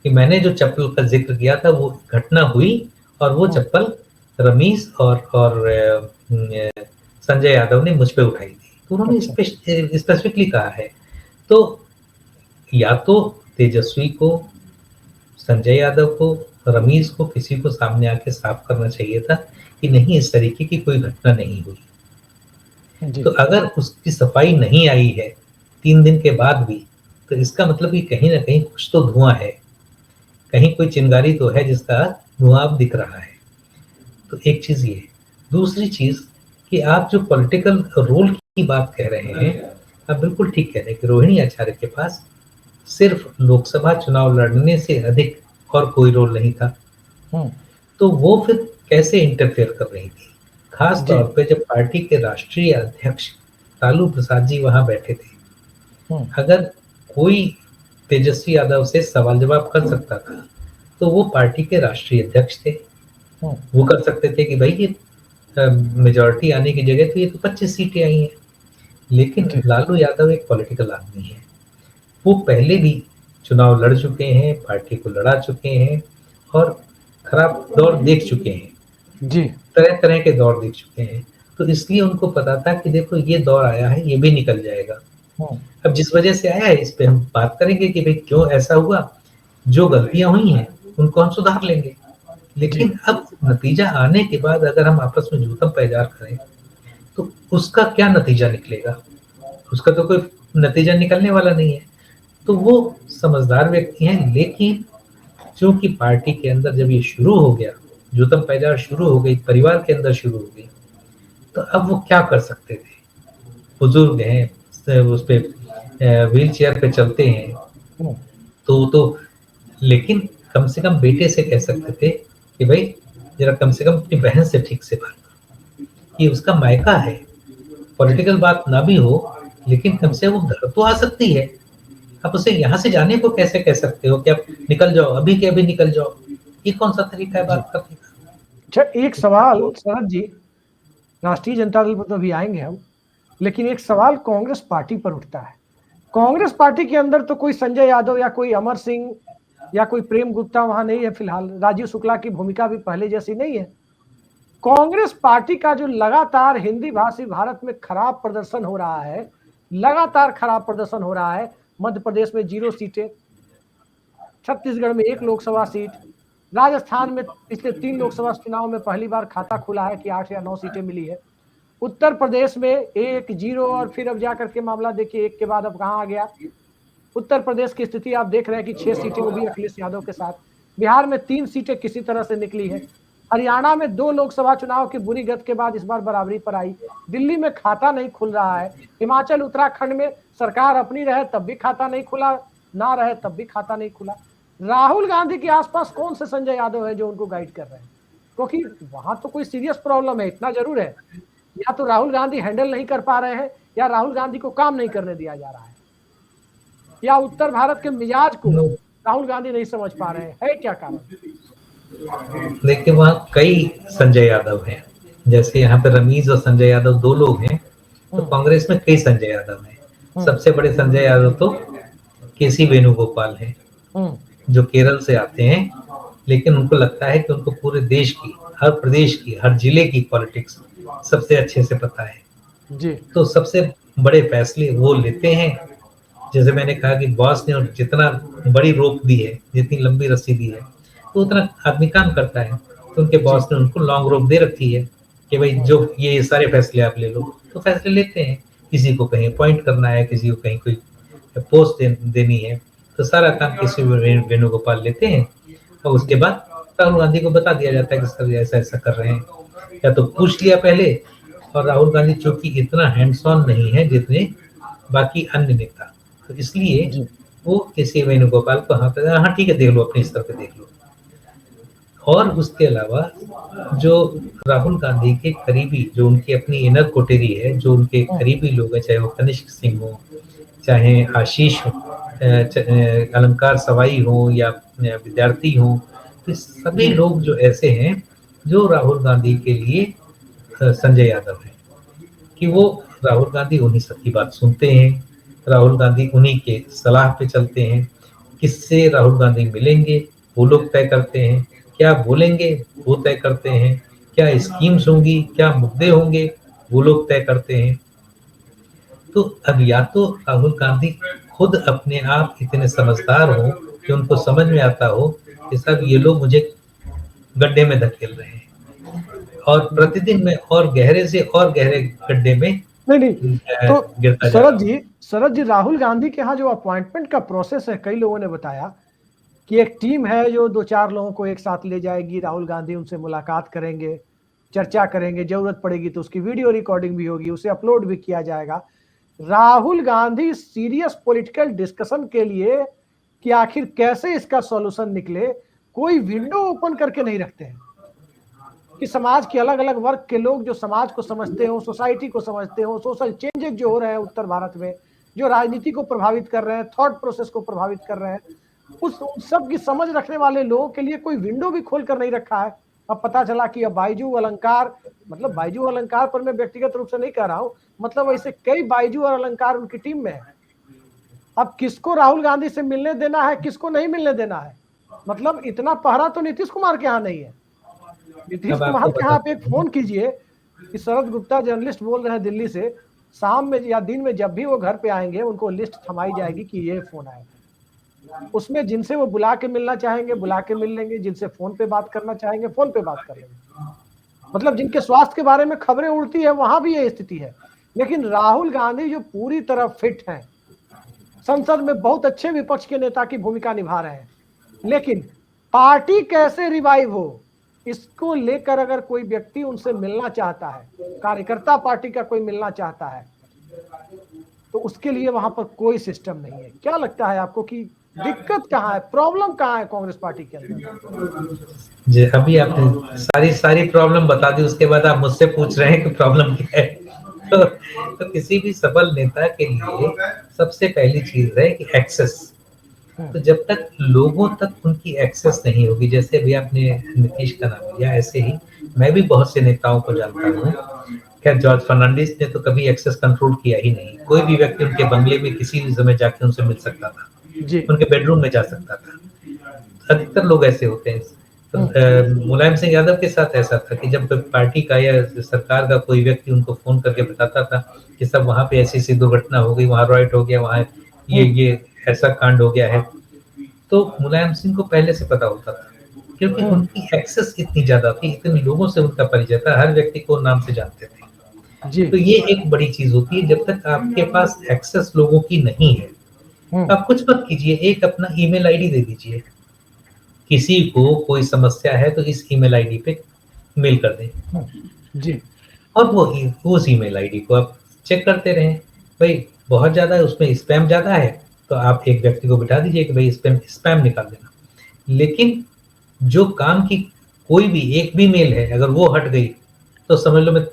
कि मैंने जो चप्पल का जिक्र किया था वो घटना हुई और वो चप्पल रमीश और संजय यादव ने मुझ पे उठाई थी, तो उन्होंने स्पेसिफिकली कहा है। तो या तो तेजस्वी को, संजय यादव को, रमीश को, किसी को सामने आके साफ करना चाहिए था कि नहीं, इस तरीके की कोई घटना नहीं हुई। तो अगर उसकी सफाई नहीं आई है 3 दिन के बाद भी, तो इसका मतलब कि कहीं ना कहीं कुछ तो धुआं है, कहीं कोई चिंगारी तो है जिसका धुआं अब दिख रहा है। तो एक चीज ये, दूसरी चीज कि आप जो पॉलिटिकल रोल की बात कह रहे हैं, आप बिल्कुल ठीक कह रहे हैं कि रोहिणी आचार्य के पास सिर्फ लोकसभा चुनाव लड़ने से अधिक और कोई रोल नहीं था। तो वो फिर कैसे इंटरफेयर कर रही थी, खास तौर पे जब पार्टी के राष्ट्रीय अध्यक्ष लालू प्रसाद जी वहां बैठे थे। अगर कोई तेजस्वी यादव से सवाल जवाब कर सकता था तो वो पार्टी के राष्ट्रीय अध्यक्ष थे, वो कर सकते थे कि भाई ये मेजॉरिटी आने की जगह तो ये तो 25 सीटें आई हैं। लेकिन लालू यादव एक पॉलिटिकल आदमी है, वो पहले भी चुनाव लड़ चुके हैं, पार्टी को लड़ा चुके हैं और खराब दौर देख चुके हैं जी, तरह तरह के दौर देख चुके हैं। तो इसलिए उनको पता था कि देखो ये दौर आया है, ये भी निकल जाएगा। अब जिस वजह से आया है इस पे हम बात करेंगे कि भाई क्यों ऐसा हुआ, जो गलतियां हुई हैं उनको हम सुधार लेंगे। लेकिन अब नतीजा आने के बाद अगर हम आपस में जूतम पैजार करें तो उसका क्या नतीजा निकलेगा? उसका तो कोई नतीजा निकलने वाला नहीं है। तो वो समझदार व्यक्ति हैं, लेकिन चूंकि पार्टी के अंदर जब ये शुरू हो गया, जूतम पैजार शुरू हो गई, परिवार के अंदर शुरू हो गई, तो अब वो क्या कर सकते थे? बुजुर्ग हैं, उस पे व्हील चेयर पे चलते हैं, तो लेकिन कम से कम बेटे से कह सकते थे कि भाई जरा कम से कम अपनी बहन से ठीक से बात करो, ये उसका मायका है, पॉलिटिकल बात ना भी हो लेकिन कम से वो घर तो आ सकती है। आप उसे यहाँ से जाने को कैसे कह सकते हो कि आप निकल जाओ, अभी के अभी निकल जाओ? ये कौन सा तरीका है बात करने का? अच्छा, एक सवाल शरद जी, राष्ट्रीय जनता दल पर तो भी आएंगे हम, लेकिन एक सवाल कांग्रेस पार्टी पर उठता है। कांग्रेस पार्टी के अंदर तो कोई संजय यादव या कोई अमर सिंह या कोई प्रेम गुप्ता वहां नहीं है फिलहाल, राजीव शुक्ला की भूमिका भी पहले जैसी नहीं है। कांग्रेस पार्टी का जो लगातार हिंदी भाषी भारत में खराब प्रदर्शन हो रहा है, लगातार खराब प्रदर्शन हो रहा है। मध्य प्रदेश में 0 सीटें, छत्तीसगढ़ में 1 लोकसभा सीट, राजस्थान में पिछले 3 लोकसभा चुनाव में पहली बार खाता खुला है कि 8 या 9 सीटें मिली है। उत्तर प्रदेश में 1, 0 और फिर अब जाकर के मामला देखिए 1 के बाद अब कहाँ आ गया। उत्तर प्रदेश की स्थिति आप देख रहे हैं कि 6 सीटें वो भी अखिलेश यादव के साथ। बिहार में 3 सीटें किसी तरह से निकली है। हरियाणा में 2 लोकसभा चुनाव की बुरी गत के बाद इस बार बराबरी पर आई। दिल्ली में खाता नहीं खुल रहा है। हिमाचल उत्तराखंड में सरकार अपनी रहे तब भी खाता नहीं खुला, ना रहे तब भी खाता नहीं खुला। राहुल गांधी के आसपास कौन से संजय यादव है जो उनको गाइड कर रहे हैं? क्योंकि वहां तो कोई सीरियस प्रॉब्लम है, इतना जरूर है, या तो राहुल गांधी हैंडल नहीं कर पा रहे हैं, या राहुल गांधी को काम नहीं करने दिया जा रहा है, या उत्तर भारत के मिजाज को राहुल गांधी नहीं समझ पा रहे हैं, है क्या कारण? देखिए वहाँ कई संजय यादव हैं, जैसे यहाँ पे रमीज और संजय यादव 2 लोग हैं, तो कांग्रेस में कई संजय यादव हैं। सबसे बड़े संजय यादव तो केसी वेणुगोपाल हैं, जो केरल से आते हैं, लेकिन उनको लगता है कि उनको पूरे देश की, हर प्रदेश की, हर जिले की पॉलिटिक्स सबसे अच्छे से पता है जी। तो सबसे बड़े फैसले वो लेते हैं। जैसे मैंने कहा कि बॉस ने जितना बड़ी रोप दी है, जितनी लंबी रस्सी दी है, तो उतना आदमी काम करता है। तो उनके बॉस ने उनको लॉन्ग रोप दे रखी है कि भाई जो ये सारे फैसले आप ले लो, तो फैसले लेते हैं। किसी को कहीं अपॉइंट करना है, किसी को कहीं कोई पोस्ट देनी है, तो सारा काम किसी वेणुगोपाल लेते हैं, और उसके बाद राहुल गांधी को बता दिया जाता है कि सर ऐसा ऐसा कर रहे हैं, या तो पूछ लिया पहले। और राहुल गांधी चूंकि इतना हैंड्स ऑन नहीं है जितने बाकी अन्य नेता, तो इसलिए वो किसी वेणुगोपाल को हाँ ठीक है देख लो, अपने स्तर पे देख लो। और उसके अलावा जो राहुल गांधी के करीबी, जो उनकी अपनी इनर कोटेरी है, जो उनके करीबी लोग हैं, चाहे वो कनिष्क सिंह हो, चाहे आशीष हो, अलंकार सवाई हो, या विद्यार्थी हो, तो सभी लोग जो ऐसे हैं जो राहुल गांधी के लिए संजय यादव है, कि वो राहुल गांधी उन्हीं सबकी बात सुनते हैं, राहुल गांधी उन्हीं के सलाह पे चलते हैं। किससे राहुल गांधी मिलेंगे वो लोग तय करते हैं, क्या बोलेंगे वो तय करते हैं, क्या स्कीम्स होंगी, क्या मुद्दे होंगे वो लोग तय करते हैं। तो अब या तो राहुल गांधी खुद अपने आप इतने समझदार हो कि उनको समझ में आता हो कि सब ये लोग मुझे गड्ढे में धकेल रहे हैं, और प्रतिदिन में और गहरे से और गहरे गड्ढे में नहीं तो शरद जी राहुल गांधी के यहाँ जो अपॉइंटमेंट का प्रोसेस है, कई लोगों ने बताया कि एक टीम है जो 2-4 लोगों को एक साथ ले जाएगी, राहुल गांधी उनसे मुलाकात करेंगे, चर्चा करेंगे, जरूरत पड़ेगी तो उसकी वीडियो रिकॉर्डिंग भी होगी, उसे अपलोड भी किया जाएगा। Rahul Gandhi serious political discussion के लिए कि आखिर कैसे इसका सॉल्यूशन निकले, कोई विंडो ओपन करके नहीं रखते हैं कि समाज के अलग अलग वर्ग के लोग जो समाज को समझते हो, सोसाइटी को समझते हो, सोशल चेंजेस जो हो रहे हैं उत्तर भारत में, जो राजनीति को प्रभावित कर रहे हैं, थॉट प्रोसेस को प्रभावित कर रहे हैं, उस सब की समझ रखने वाले लोगों के लिए कोई विंडो भी खोल कर नहीं रखा है। अब पता चला कि अब बाइजू अलंकार, मतलब बाइजू अलंकार पर मैं व्यक्तिगत रूप से नहीं कह रहा हूं, मतलब ऐसे कई बाइजू और अलंकार उनकी टीम में है। अब किसको राहुल गांधी से मिलने देना है, किसको नहीं मिलने देना है, मतलब इतना पहरा तो नीतीश कुमार के यहाँ नहीं है। नीतीश कुमार के यहाँ आप एक फोन कीजिए कि शरद गुप्ता जर्नलिस्ट बोल रहे हैं दिल्ली से, शाम में या दिन में जब भी वो घर पे आएंगे उनको लिस्ट थमाई जाएगी कि ये फोन आएगा, उसमें जिनसे वो बुला के मिलना चाहेंगे बुला के मिल लेंगे, जिनसे फोन पे बात करना चाहेंगे फोन पे बात कर लेंगे, मतलब जिनके स्वास्थ्य के बारे में खबरें उड़ती है वहां भी ये स्थिति है। लेकिन राहुल गांधी जो पूरी तरह फिट हैं, संसद में बहुत अच्छे विपक्ष के नेता की भूमिका निभा रहे हैं, लेकिन पार्टी कैसे रिवाइव हो इसको लेकर अगर कोई व्यक्ति उनसे मिलना चाहता है, कार्यकर्ता पार्टी का कोई मिलना चाहता है, तो उसके लिए वहां पर कोई सिस्टम नहीं है। क्या लगता है आपको कि दिक्कत कहाँ है, प्रॉब्लम कहाँ है कांग्रेस पार्टी के अंदर? जी अभी आपने सारी प्रॉब्लम बता दी, उसके बाद आप मुझसे पूछ रहे हैं कि प्रॉब्लम क्या है। तो किसी भी सफल नेता के लिए सबसे पहली चीज है कि एक्सेस। तो जब तक लोगों तक उनकी एक्सेस नहीं होगी, जैसे अभी आपने नीतीश का नाम लिया, ऐसे ही मैं भी बहुत से नेताओं को जानता हूँ। खैर जॉर्ज फर्नांडिस ने तो कभी एक्सेस कंट्रोल किया ही नहीं, कोई भी व्यक्ति उनके बंगले में किसी भी समय जाके उनसे मिल सकता था, उनके बेडरूम में जा सकता था, अधिकतर लोग ऐसे होते हैं। मुलायम सिंह यादव के साथ ऐसा था कि जब पार्टी का या सरकार का कोई व्यक्ति उनको फोन करके बताता था कि सब वहाँ पे ऐसी दुर्घटना हो गई, वहाँ राइट हो गया, वहाँ ये ऐसा कांड हो गया है, तो मुलायम सिंह को पहले से पता होता था, क्योंकि उनकी एक्सेस इतनी ज्यादा थी, इतने लोगों से उनका परिचय था, हर व्यक्ति को नाम से जानते थे जी। तो ये एक बड़ी चीज होती है, जब तक आपके पास एक्सेस लोगों की नहीं है, आप कुछ मत कीजिए, एक अपना ईमेल आईडी दे दीजिए, किसी को कोई समस्या है तो इस ईमेल आईडी पे मेल कर दें जी, और वो उस ईमेल आईडी को आप चेक करते रहें। भाई बहुत ज्यादा उसमें स्पैम ज्यादा है तो आप एक व्यक्ति को बिठा दीजिए कि भाई स्पैम निकाल देना, लेकिन जो काम की कोई भी एक भी मेल है अगर वो हट गई तो समझ लो मैं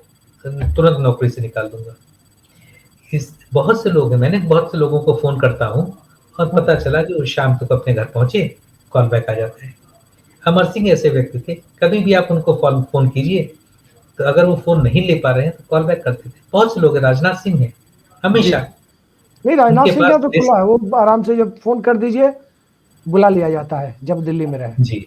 तुरंत नौकरी से निकाल दूंगा। बहुत से लोग हैं, मैंने बहुत से लोगों को फोन करता हूँ और पता चला कि वो शाम तक अपने घर पहुंचे, कॉल बैक आ जाता है। अमर सिंह ऐसे व्यक्ति थे, कभी भी आप उनको फोन कीजिए तो अगर वो फोन नहीं ले पा रहे हैं तो कॉल बैक करते थे। बहुत से लोग, राजनाथ सिंह है हमेशा, नहीं राजनाथ सिंह का तो खुला है, वो आराम से जब फोन कर दीजिए बुला लिया जाता है जब दिल्ली में रहे। जी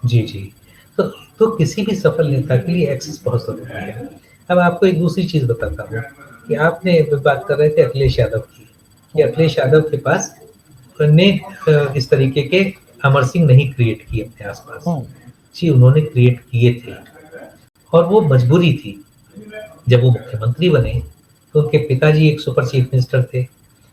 जी जी, तो किसी भी सफल नेता के लिए एक्सेस बहुत जरूरी है। अब आपको एक दूसरी चीज बताता हूँ कि आपने बात कर रहे थे अखिलेश यादव की, कि अखिलेश यादव के पास ने इस तरीके के अमर सिंह नहीं क्रिएट किए अपने आसपास जी, उन्होंने क्रिएट किए थे और वो मजबूरी थी। जब वो मुख्यमंत्री बने तो उनके पिताजी एक सुपर चीफ मिनिस्टर थे,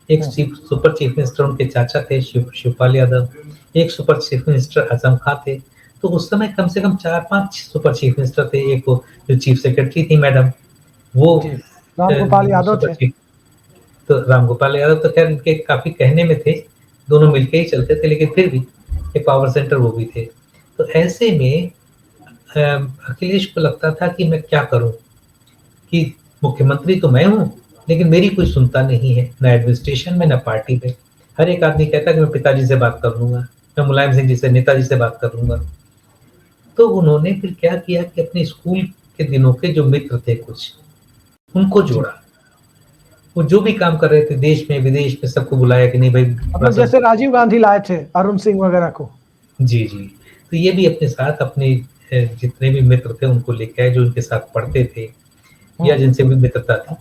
एक सुपर चीफ मिनिस्टर उनके चाचा थे शिवपाल यादव, एक सुपर चीफ मिनिस्टर आजम खां थे। तो उस समय कम से कम 4-5 सुपर चीफ मिनिस्टर थे। एक जो चीफ सेक्रेटरी थी मैडम, वो रामगोपाल यादव थे। तो रामगोपाल यादव तो खैर उनके काफी कहने में थे, दोनों मिलके ही चलते थे, लेकिन फिर भी एक पावर सेंटर वो भी थे। तो ऐसे में अखिलेश को लगता था कि मैं क्या करूं, कि मुख्यमंत्री तो मैं हूं लेकिन मेरी कोई सुनता नहीं है, ना एडमिनिस्ट्रेशन में ना पार्टी में। हर एक आदमी कहता है कि मैं पिताजी से बात कर लूंगा, मैं मुलायम सिंह जी से, नेताजी से बात कर लूंगा। तो उन्होंने फिर क्या किया कि अपने स्कूल के दिनों के जो मित्र थे कुछ, उनको जोड़ा। वो जो भी काम कर रहे थे देश में विदेश में, सबको बुलाया कि नहीं भाई, जैसे राजीव गांधी लाए थे अरुण सिंह वगैरह को। जी जी, तो ये भी अपने साथ अपने जितने भी मित्र थे उनको लेके आए, जो उनके साथ पढ़ते थे या जिनसे भी मित्रता थी।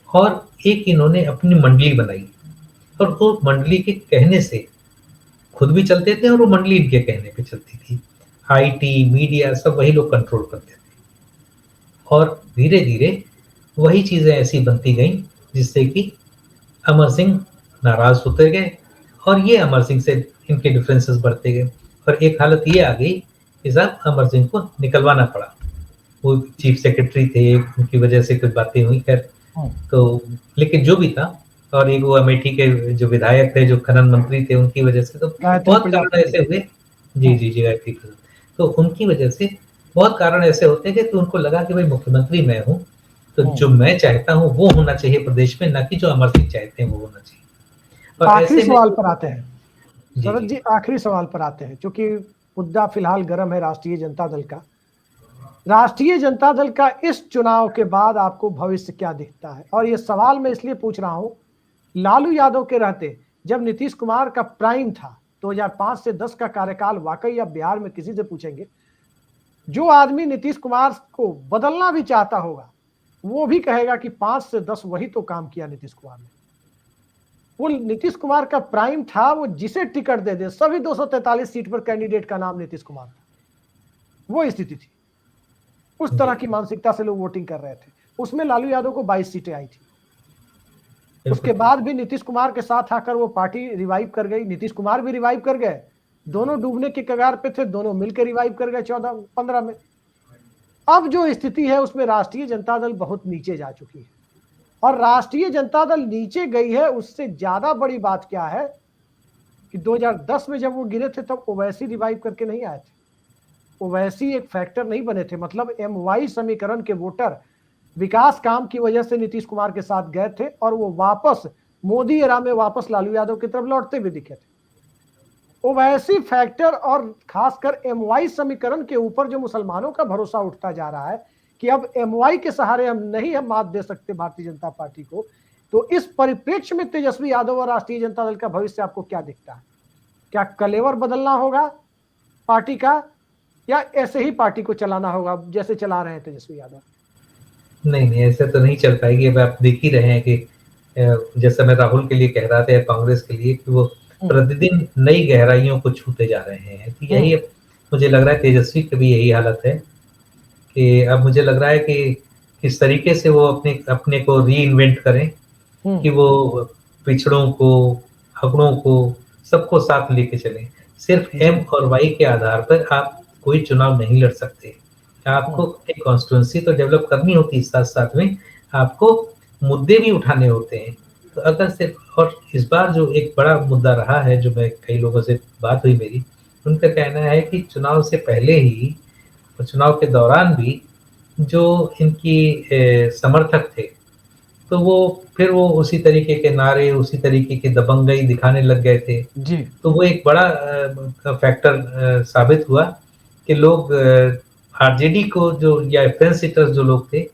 और एक इन्होंने अपनी मंडली बनाई और वो मंडली के कहने से खुद भी चलते थे और वो मंडली इनके कहने पे चलती थी। आईटी मीडिया सब वही लोग कंट्रोल करते थे और धीरे धीरे वही चीजें ऐसी बनती गई जिससे कि अमर सिंह नाराज होते गए और ये अमर सिंह से इनके डिफरेंसेस बढ़ते गए और एक हालत ये आ गई कि साहब अमर सिंह को निकलवाना पड़ा। वो चीफ सेक्रेटरी थे, उनकी वजह से कुछ बातें हुई खैर, तो लेकिन जो भी था, और एक वो अमेठी के जो विधायक थे जो खनन मंत्री थे उनकी वजह से, तो बहुत कारण ऐसे हुए। जी जी जी, गायत्री प्रसाद, तो उनकी वजह से बहुत कारण ऐसे होते हैं कि उनको लगा कि भाई मुख्यमंत्री मैं हूँ तो जो मैं चाहता हूँ वो होना चाहिए प्रदेश में, ना कि जो अमर सिंह चाहते हैं वो होना चाहिए। आखिरी सवाल पर आते हैं शरद जी, आखिरी सवाल पर आते हैं, क्योंकि मुद्दा फिलहाल गर्म है राष्ट्रीय जनता दल का। राष्ट्रीय जनता दल का इस चुनाव के बाद आपको भविष्य क्या दिखता है? और ये सवाल मैं इसलिए पूछ रहा हूं, लालू यादव के रहते जब नीतीश कुमार का प्राइम था 2005 से 10 का कार्यकाल, वाकई अब बिहार में किसी से पूछेंगे, जो आदमी नीतीश कुमार को बदलना भी चाहता होगा वो भी कहेगा कि 5 से 10 वही तो काम किया नीतीश कुमार ने। वो नीतीश कुमार का प्राइम था, वो जिसे टिकट दे दे, सभी 243 सीट पर कैंडिडेट का नाम नीतीश कुमार था, वो स्थिति थी। उस तरह की मानसिकता से लोग वोटिंग कर रहे थे। उसमें लालू यादव को 22 सीटें आई थी। उसके बाद भी नीतीश कुमार के साथ आकर वो पार्टी रिवाइव कर गई, नीतीश कुमार भी रिवाइव कर गए, दोनों डूबने के कगार पे थे, दोनों मिलकर रिवाइव कर गए 14-15 में। अब जो स्थिति है उसमें राष्ट्रीय जनता दल बहुत नीचे जा चुकी है, और राष्ट्रीय जनता दल नीचे गई है। उससे ज्यादा बड़ी बात क्या है कि 2010 में जब वो गिरे थे तब ओवैसी रिवाइव करके नहीं आए थे, ओवैसी एक फैक्टर नहीं बने थे। मतलब MY समीकरण के वोटर विकास काम की वजह से नीतीश कुमार के साथ गए थे और वो वापस मोदी एरा में वापस लालू यादव की तरफ लौटते हुए दिखे थे। ओवैसी फैक्टर और खासकर MY समीकरण के ऊपर जो मुसलमानों का भरोसा उठता जा रहा है कि अब MY के सहारे हम मात दे सकते भारतीय जनता पार्टी को, तो इस परिप्रेक्ष्य में तेजस्वी यादव और राष्ट्रीय जनता दल का भविष्य आपको क्या दिखता है? क्या कलेवर बदलना होगा पार्टी का, या ऐसे ही पार्टी को चलाना होगा जैसे चला रहे हैं तेजस्वी यादव? नहीं नहीं, ऐसे तो नहीं चल पाएगी। अब आप देख ही रहे हैं कि जैसा मैं राहुल के लिए कह रहा था या कांग्रेस के लिए, कि वो प्रतिदिन नई गहराइयों को छूते जा रहे हैं। तो यही मुझे लग रहा है तेजस्वी की भी यही हालत है कि अब मुझे लग रहा है कि किस तरीके से वो अपने को री इन्वेंट करें कि वो पिछड़ों को, अगड़ों को, सबको साथ लेके चलें। सिर्फ एम और वाई के आधार पर आप कोई चुनाव नहीं लड़ सकते। आपको एक कॉन्स्टिट्यूंसी तो डेवलप करनी होती है, साथ साथ में आपको मुद्दे भी उठाने होते हैं। तो अगर सिर्फ, और इस बार जो एक बड़ा मुद्दा रहा है, जो मैं कई लोगों से बात हुई मेरी, उनका कहना है कि चुनाव से पहले ही और चुनाव के दौरान भी जो इनकी समर्थक थे, तो वो उसी तरीके के नारे, उसी तरीके की दबंगई दिखाने लग गए थे जी। तो वो एक बड़ा फैक्टर साबित हुआ कि लोग आरजेडी को जो, या फेंस सीटर्स जो लोग थे,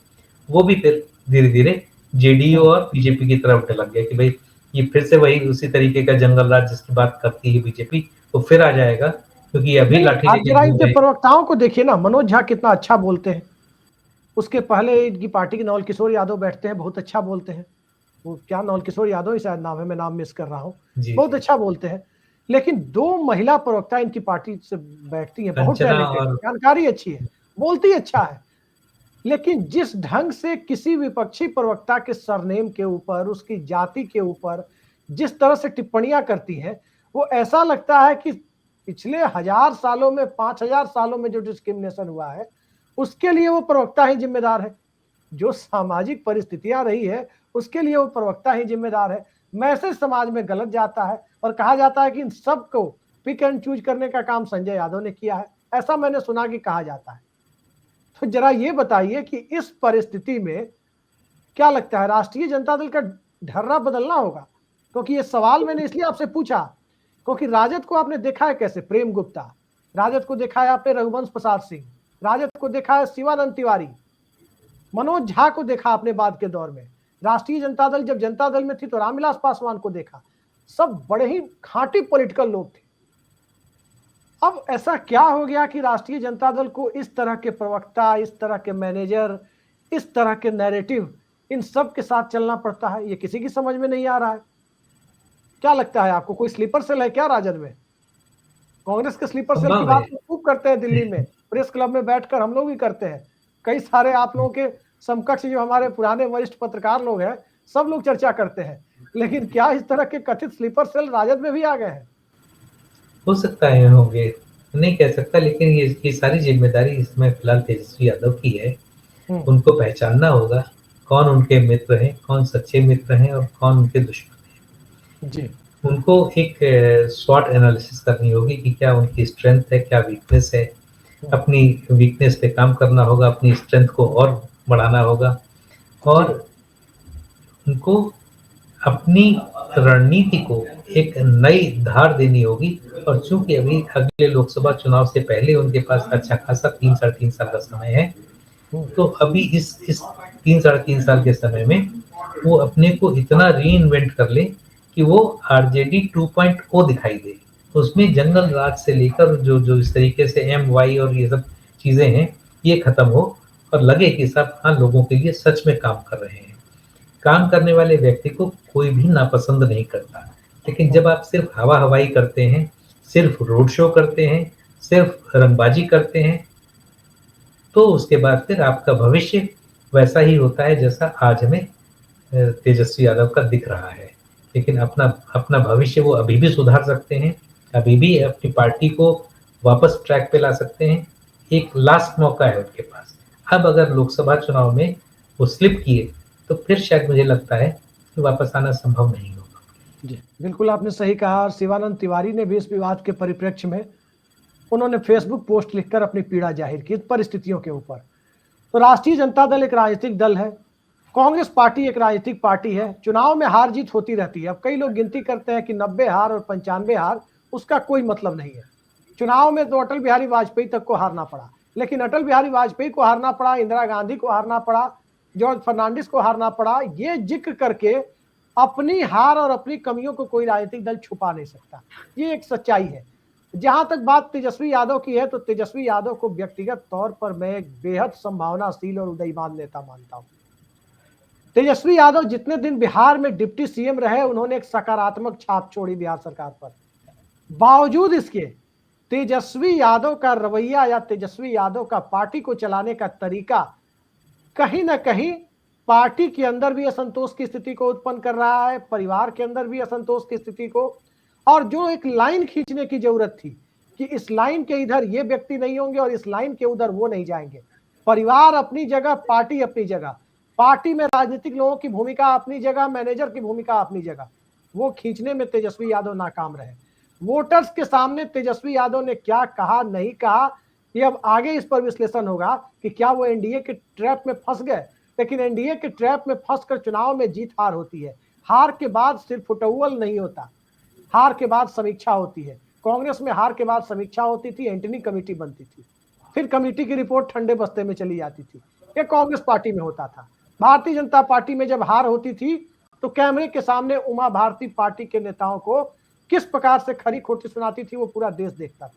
वो भी फिर धीरे धीरे जेडीयू और बीजेपी की तरफ उठने लग गए कि भाई ये फिर से वही उसी तरीके का जंगल राज जिसकी बात करती है बीजेपी, वो फिर आ जाएगा, क्योंकि अभी लाठी आप जरा लेके इनके प्रवक्ताओं को देखिए ना, मनोज झा कितना अच्छा बोलते हैं। उसके पहले इनकी पार्टी के नवल किशोर यादव बैठते हैं, बहुत अच्छा बोलते हैं। वो क्या नवल किशोर यादव ही शायद नाम है, मैं नाम मिस कर रहा हूँ, बहुत अच्छा बोलते हैं। लेकिन 2 महिला प्रवक्ता इनकी पार्टी से बैठती हैं, बहुत टैलेंटेड, जानकारी अच्छी है, बोलती अच्छा है। लेकिन जिस ढंग से किसी विपक्षी प्रवक्ता के सरनेम के ऊपर, उसकी जाति के ऊपर जिस तरह से टिप्पणियां करती हैं, वो ऐसा लगता है कि पिछले 1000 सालों में, 5000 सालों में जो डिस्क्रिमिनेशन हुआ है, उसके लिए वो प्रवक्ता ही जिम्मेदार है। जो सामाजिक परिस्थितियां रही है, उसके लिए वो प्रवक्ता ही जिम्मेदार है। मैसेज समाज में गलत जाता है और कहा जाता है कि इन सबको पिक एंड चूज करने का काम संजय यादव ने किया है, ऐसा मैंने सुना कि कहा जाता है। तो जरा ये बताइए कि इस परिस्थिति में क्या लगता है, राष्ट्रीय जनता दल का ढर्रा बदलना होगा? क्योंकि ये सवाल मैंने इसलिए आपसे पूछा क्योंकि राजद को आपने देखा है कैसे, प्रेम गुप्ता, राजद को देखा है आपने रघुवंश प्रसाद सिंह, राजद को देखा है शिवानंद तिवारी, मनोज झा को देखा आपने बाद के दौर में। राष्ट्रीय जनता दल जब जनता दल में थी तो रामविलास पासवान को देखा। सब बड़े ही खांटी पॉलिटिकल लोग थे। अब ऐसा क्या हो गया कि राष्ट्रीय जनता दल को इस तरह के प्रवक्ता, इस तरह के मैनेजर, इस तरह के नैरेटिव, इन सब के साथ चलना पड़ता है? ये किसी की समझ में नहीं आ रहा है। क्या लगता है आपको, कोई स्लीपर सेल है क्या राजद में? कांग्रेस के स्लीपर सेल की बात तो खूब करते हैं दिल्ली में, प्रेस क्लब में बैठकर हम लोग भी करते हैं। कई सारे आप लोगों के समकक्ष जो हमारे पुराने वरिष्ठ पत्रकार लोग हैं, सब लोग चर्चा करते हैं। लेकिन क्या इस तरह के कथित स्लीपर सेल राजद में भी आ गए हैं? हो सकता है होंगे, नहीं कह सकता, लेकिन ये सारी जिम्मेदारी इसमें फिलहाल तेजस्वी यादव की है। उनको पहचानना होगा कौन उनके मित्र हैं, कौन सच्चे मित्र हैं और कौन उनके दुश्मन हैं। जी। उनको एक स्वॉट एनालिसिस करनी होगी कि क्या उनकी स्ट्रेंथ है, क्या वीकनेस है। अपनी वीकनेस पे काम करना होगा, अपनी स्ट्रेंथ को और बढ़ाना होगा, और उनको अपनी रणनीति को एक नई धार देनी होगी। और चूंकि अभी अगले लोकसभा चुनाव से पहले उनके पास अच्छा खासा 3-3.5 साल का समय है, तो अभी इस 3-3.5 साल के समय में वो अपने को इतना री इन्वेंट कर ले कि वो आरजेडी 2.0 दिखाई दे। उसमें जंगल राज से लेकर जो इस तरीके से एम वाई और ये सब चीजें हैं, ये खत्म हो और लगे कि सब हाँ लोगों के लिए सच में काम कर रहे हैं। काम करने वाले व्यक्ति को कोई भी नापसंद नहीं करता, लेकिन जब आप सिर्फ हवा हवाई करते हैं, सिर्फ रोड शो करते हैं, सिर्फ रंगबाजी करते हैं, तो उसके बाद फिर आपका भविष्य वैसा ही होता है जैसा आज हमें तेजस्वी यादव का दिख रहा है। लेकिन अपना भविष्य वो अभी भी सुधार सकते हैं, अभी भी अपनी पार्टी को वापस ट्रैक पे ला सकते हैं। एक लास्ट मौका है उनके पास। अब अगर लोकसभा चुनाव में वो स्लिप किए तो फिर शायद मुझे लगता है कि वापस आना संभव नहीं होगा। जी बिल्कुल, आपने सही कहा। शिवानंद तिवारी ने भी इस विवाद के परिप्रेक्ष्य में उन्होंने फेसबुक पोस्ट लिखकर अपनी पीड़ा जाहिर की परिस्थितियों के ऊपर। तो राष्ट्रीय जनता दल एक राजनीतिक दल है, कांग्रेस पार्टी एक राजनीतिक पार्टी है। चुनाव में हार जीत होती रहती है। अब कई लोग गिनती करते हैं कि 90 हार और 95 हार, उसका कोई मतलब नहीं है। चुनाव में तो अटल बिहारी वाजपेयी तक को हारना पड़ा, लेकिन अटल बिहारी वाजपेयी को हारना पड़ा, इंदिरा गांधी को हारना पड़ा, जॉर्ज फर्नांडिस को हारना पड़ा। ये जिक्र करके अपनी हार और अपनी कमियों को कोई राजनीतिक दल छुपा नहीं सकता, ये एक सच्चाई है। जहां तक बात तेजस्वी यादव की है, तो तेजस्वी यादव को व्यक्तिगत तौर पर मैं एक बेहद संभावनाशील और उदयमान नेता मानता हूं। तेजस्वी यादव जितने दिन बिहार में डिप्टी सीएम रहे, उन्होंने एक सकारात्मक छाप छोड़ी बिहार सरकार पर। बावजूद इसके तेजस्वी यादव का रवैया या तेजस्वी यादव का पार्टी को चलाने का तरीका कहीं ना कहीं पार्टी के अंदर भी असंतोष की स्थिति को उत्पन्न कर रहा है, परिवार के अंदर भी असंतोष की स्थिति को, और जो एक लाइन खींचने की जरूरत थी कि इस लाइन के इधर ये व्यक्ति नहीं होंगे और इस लाइन के उधर वो नहीं जाएंगे, परिवार अपनी जगह, पार्टी अपनी जगह, पार्टी में राजनीतिक लोगों की भूमिका अपनी जगह, मैनेजर की भूमिका अपनी जगह, वो खींचने में तेजस्वी यादव नाकाम रहे। वोटर्स के सामने तेजस्वी यादव ने क्या कहा, नहीं कहा, ये अब आगे इस पर विश्लेषण होगा कि क्या वो एनडीए के ट्रैप में फंस गए। लेकिन एनडीए के ट्रैप में फंसकर चुनाव में जीत हार होती है। हार के बाद सिर्फ फुटबॉल नहीं होता, हार के बाद समीक्षा होती है। कांग्रेस में हार के बाद समीक्षा होती थी, एंटनी कमेटी बनती थी, फिर कमेटी की रिपोर्ट ठंडे बस्ते में चली जाती थी। ये कांग्रेस पार्टी में होता था। भारतीय जनता पार्टी में जब हार होती थी तो कैमरे के सामने उमा भारती पार्टी के नेताओं को किस प्रकार से खरी खोटी सुनाती थी, वो पूरा देश देखता था।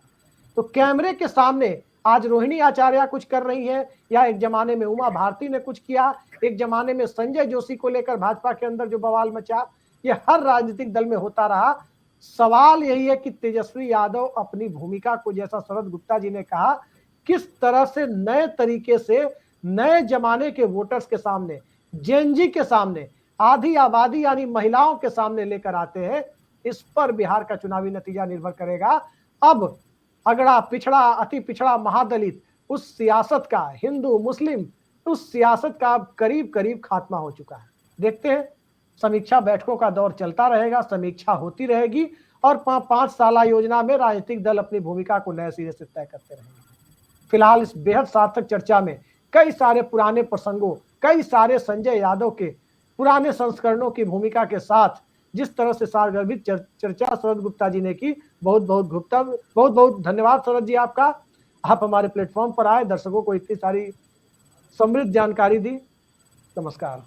तो कैमरे के सामने आज रोहिणी आचार्य कुछ कर रही है, या एक जमाने में उमा भारती ने कुछ किया, एक जमाने में संजय जोशी को लेकर भाजपा के अंदर जो बवाल मचा, ये हर राजनीतिक दल में होता रहा। सवाल यही है कि तेजस्वी यादव अपनी भूमिका को, जैसा शरद गुप्ता जी ने कहा, किस तरह से नए तरीके से नए जमाने के वोटर्स के सामने, जेनजी के सामने, आधी आबादी यानी महिलाओं के सामने लेकर आते हैं। इस पर बिहार का चुनावी नतीजा निर्भर करेगा। अब अगड़ा पिछड़ा, अति पिछड़ा, महादलित, उस सियासत का, हिंदू मुस्लिम, उस सियासत का करीब करीब खात्मा हो चुका है। देखते हैं, समीक्षा बैठकों का दौर चलता रहेगा, समीक्षा होती रहेगी और 5 साल योजना में राजनीतिक दल अपनी भूमिका को नए सिरे से तय करते रहेंगे। फिलहाल इस बेहद सार्थक चर्चा में कई सारे पुराने प्रसंगों, कई सारे संजय यादव के पुराने संस्करणों की भूमिका के साथ जिस तरह से सारगर्भित चर्चा शरद गुप्ता जी ने की, बहुत बहुत धन्यवाद शरद जी आपका। आप हमारे प्लेटफॉर्म पर आए, दर्शकों को इतनी सारी समृद्ध जानकारी दी। नमस्कार।